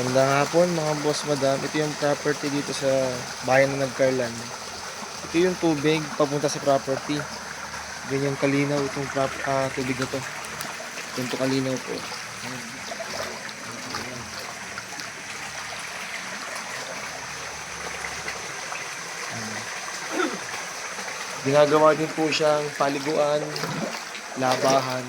Magandang hapon mga boss madam. Ito yung property dito sa bayan ng Nagcarlan. Ito yung tubig papunta sa property. Ganyan kalinaw itong tubig na to. Ganito kalinaw po. Ginagawa din po siyang paliguan, labahan.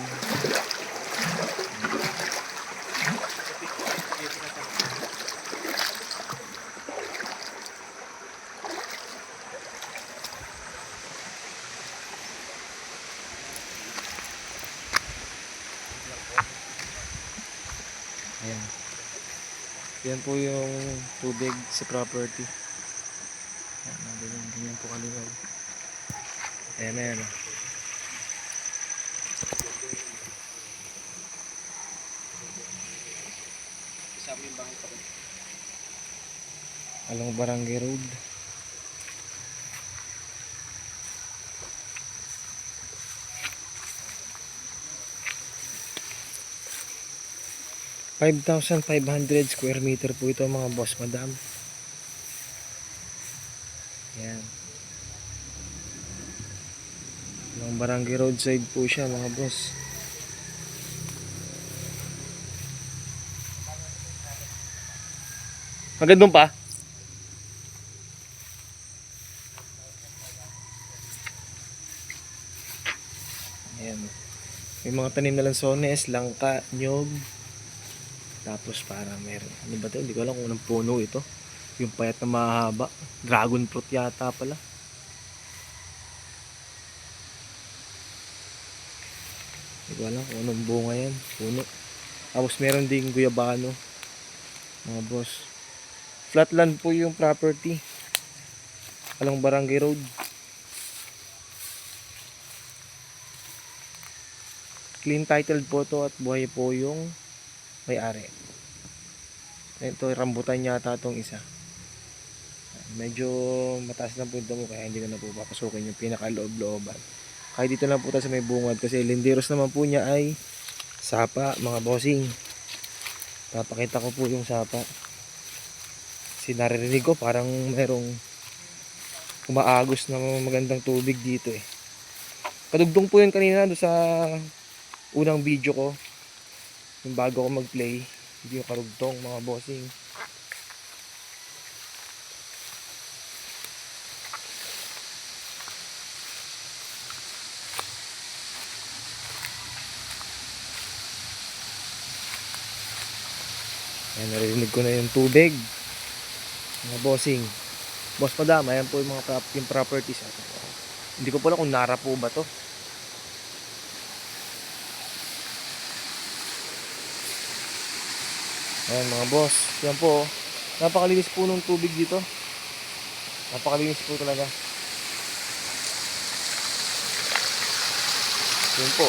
Ayan. Yan po yung tubig sa property. Ayan, ganyan po kalinaw. Ayan, ayan. Along Barangay Road. (5,500 square meter po ito mga boss madam. Yan. Along Barangay Roadside po siya mga boss. Hanggang doon pa? Ayan. May mga tanim na lansones, langka, nyog. Tapos parang meron. Ano ba ito? Hindi ko alam kung anong puno ito. Yung payat na mahaba. Dragon fruit yata pala. Hindi ko alam kung anong bunga yan. Puno. Tapos meron ding guyabano. Mga boss. Flatland po yung property. Along Barangay Road. Clean titled po to at buhay po yung may-ari. Ito rambutan yata itong isa. Medyo mataas lang po ito mo kaya hindi ko na po papasukin yung pinakaloob-looban. Kaya dito lang po tayo sa may bungad kasi linderos naman po niya ay sapa mga bossing. Papakita ko po yung sapa. Kasi naririnig ko parang merong umaagos na magandang tubig dito eh. Kadugtong po yun kanina doon sa unang video ko. Yung bago ko mag-play. Hindi yung karugtong mga bossing. Ayan, narinig ko na yung tubig. Mga bossing. Boss madam, ayan po yung mga yung properties. Hindi ko pala kung nara po ba to. Ayan mga boss. Yan po. Napakalinis po ng tubig dito. Napakalinis po talaga. Yan po.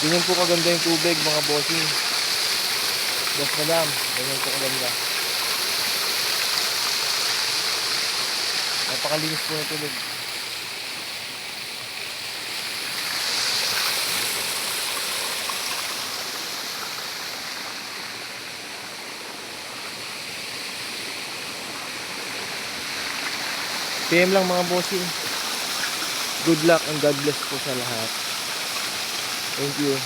Ganyan po kaganda yung tubig mga bossing. Boss madam, ganyan po kaganda. Napakalinis po ng tubig. PM lang mga bossing. Good luck and God bless po sa lahat. Thank you.